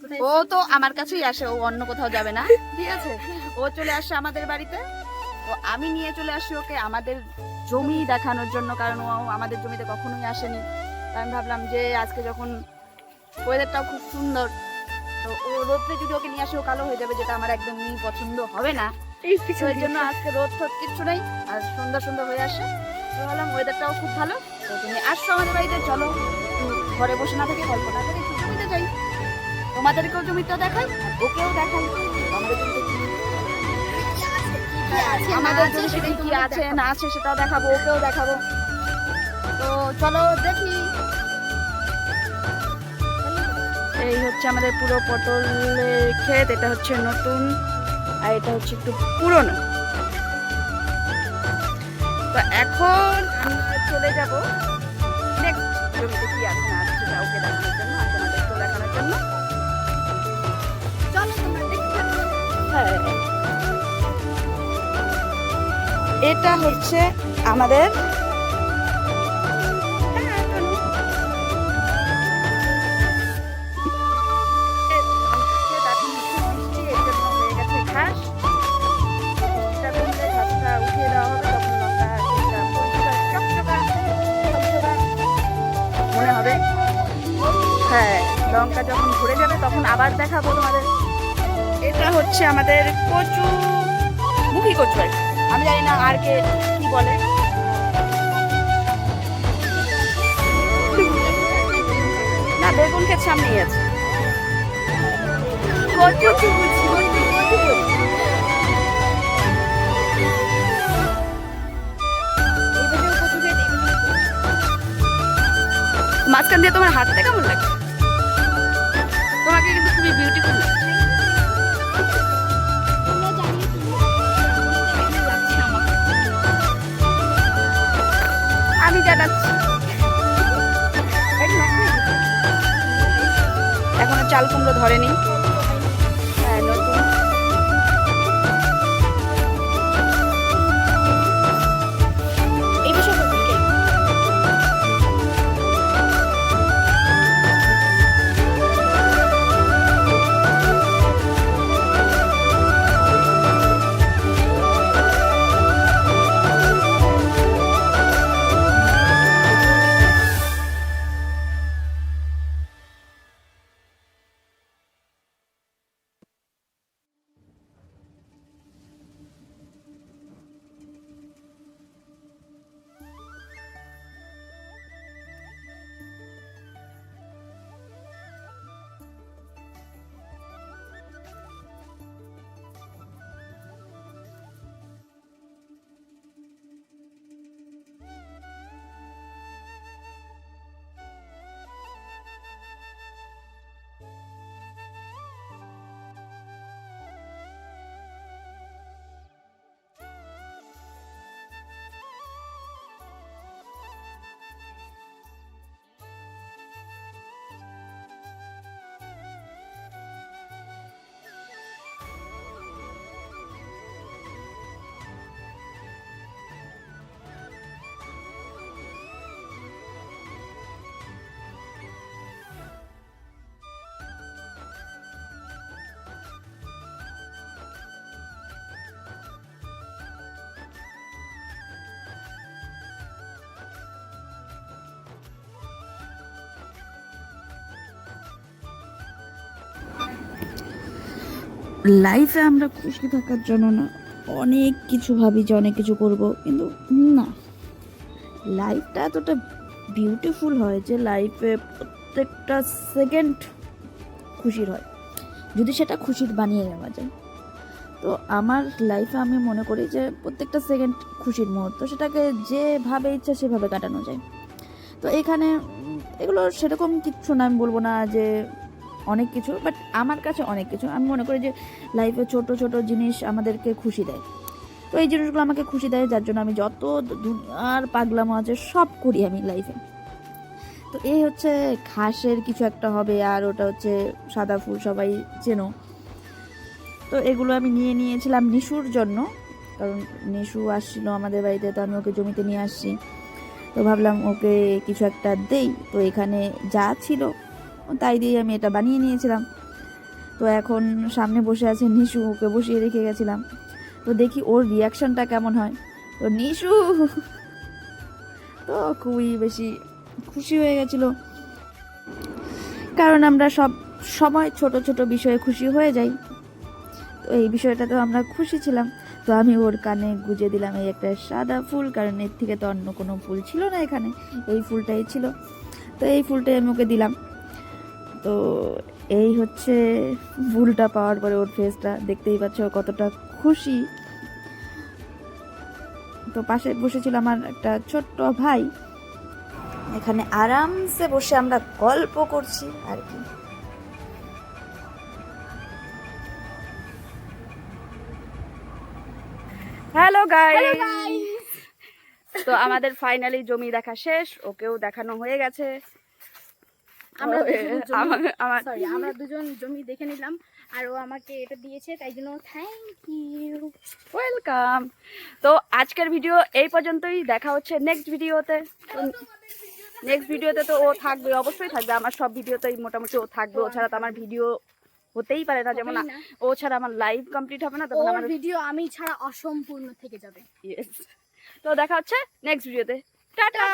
ও তো আমার কাছেই আসে, ও অন্য কোথাও যাবে না, ঠিক আছে। ও চলে আসে আমাদের বাড়িতে, তো আমি নিয়ে চলে আসি ওকে আমাদের জমি দেখানোর জন্য, কারণ ও আমাদের জমিতে কখনোই আসেনি। তো আমি ভাবলাম যে আজকে যখন ওয়েদারটাও খুব সুন্দর, তো ও রোদ্রে যদি ওকে নিয়ে আসে ও কালো হয়ে যাবে, যেটা আমার একদমই পছন্দ হবে না। তো এর জন্য আজকে রোদ টোদ কিচ্ছু নেই, আর সুন্দর সুন্দর হয়ে আসে। তো ভাবলাম ওয়েদারটাও খুব ভালো, তো তুমি আসছো আমাদের বাড়িতে, চলো একটু ঘরে বসে না থেকে গল্প না করে একটু জমিতে যাই, তোমাদেরকেও জমিটা দেখাই আর ওকেও দেখাই আমাদের জমিতে কি আমাদের জমিতে কি আছে না আছে সেটাও দেখাবো, ওকেও দেখাবো। তো চলো দেখি। এই হচ্ছে আমাদের পুরো পটলের ক্ষেত, এটা হচ্ছে নতুন আর এটা হচ্ছে একটু পুরনো। তো এখন আমরা চলে যাব নেক্সট জমিতে কি আছে না আছে সেটা ওকে দেখানোর জন্য আর তোমাদেরকেও দেখানোর জন্য। চলো তোমরা দেখতে থাকো। হ্যাঁ, এটা হচ্ছে আমাদের ঘাস, এটা কমলে ঘাসটা উঠিয়ে দেওয়া হবে, তখন লঙ্কা পরিষ্কার চকচকা মনে হবে। হ্যাঁ, লঙ্কা যখন ভরে যাবে তখন আবার দেখাবো তোমাদের। এটা হচ্ছে আমাদের কচু, মুখী কচু আর কি। আমি জানি না আর কে কি বলে। না, বেগুন ক্ষেত সামনেই আছে। কচু মাঝখান দিয়ে তোমার হাঁটতে কেমন লাগে? তোমাকে কিন্তু খুবই বিউটিফুল লাগছে। আমি জানাচ্ছি এখনো চাল কুমড়ো ধরেনি। হ্যাঁ, নতুন। এই বিষয়ে লাইফে আমরা খুশি থাকার জন্য না অনেক কিছু ভাবি যে অনেক কিছু করব, কিন্তু না, লাইফটা এতটা বিউটিফুল হয় যে লাইফে প্রত্যেকটা সেকেন্ড খুশির হয়, যদি সেটা খুশির বানিয়ে নেওয়া যায়। তো আমার লাইফে আমি মনে করি যে প্রত্যেকটা সেকেন্ড খুশির মুহূর্ত, সেটাকে যেভাবে ইচ্ছা সেভাবে কাটানো যায়। তো এখানে এগুলো সেরকম কিচ্ছু না, আমি বলবো না যে অনেক কিছু, বাট আমার কাছে অনেক কিছু। আমি মনে করি যে লাইফে ছোট ছোট জিনিস আমাদেরকে খুশি দেয়, তো এই জিনিসগুলো আমাকে খুশি দেয়, যার জন্য আমি যত দুনিয়ার পাগলামো আছে সব করি আমি লাইফে। তো এই হচ্ছে ঘাসের কিছু একটা হবে, আর ওটা হচ্ছে সাদা ফুল, সবাই চেনো। তো এগুলো আমি নিয়েছিলাম নিশুর জন্য, কারণ নিশু আসছিল আমাদের বাড়িতে, তো আমি ওকে জমিতে নিয়ে আসছি, তো ভাবলাম ওকে কিছু একটা দেই। তো এখানে যা ছিল তাই দিয়ে আমি এটা বানিয়ে নিয়েছিলাম। তো এখন সামনে বসে আছে নিশু, ওকে বসিয়ে রেখে গেছিলাম। তো দেখি ওর রিয়াকশনটা কেমন হয়। তো নিশু তো খুবই বেশি খুশি হয়ে গেছিল, কারণ আমরা সব সময় ছোট ছোট বিষয়ে খুশি হয়ে যাই। তো এই বিষয়টাতেও আমরা খুশি ছিলাম। তো আমি ওর কানে গুজে দিলাম এই একটা সাদা ফুল, কারণ এর থেকে তো অন্য কোনো ফুল ছিল না এখানে, এই ফুলটাই ছিল। তো এই ফুলটাই আমি ওকে দিলাম। তো এই হচ্ছে ফুলটা পাওয়ার পরে ওর ফেসটা দেখতেই পাচ্ছ কতটা খুশি। তো পাশে বসেছিল আমার একটা ছোট্ট ভাই, এখানে আরামসে বসে আমরা গল্প করছি আর কি। হ্যালো গাইস, তো আমাদের ফাইনালি জমি দেখা শেষ, ওকেও দেখানো হয়ে গেছে। আমরা দুজন জমি দেখে নিলাম, আর ও আমাকে এটা দিয়েছে, তাই জন্য থ্যাংক ইউ, ওয়েলকাম। তো আজকের ভিডিও এই পর্যন্তই, দেখা হচ্ছে নেক্সট ভিডিওতে। নেক্সট ভিডিওতে তো ও থাকবে, অবশ্যই থাকবে, আমার সব ভিডিওতেই মোটামুটি ও থাকবে। ও ছাড়া তো আমার ভিডিও হতেই পারে না, যেমন ও ছাড়া আমার লাইভ কমপ্লিট হবে না, তখন আমার ভিডিও আমি ছাড়া অসম্পূর্ণ থেকে যাবে। তো দেখা হচ্ছে নেক্সট ভিডিওতে। টাটা।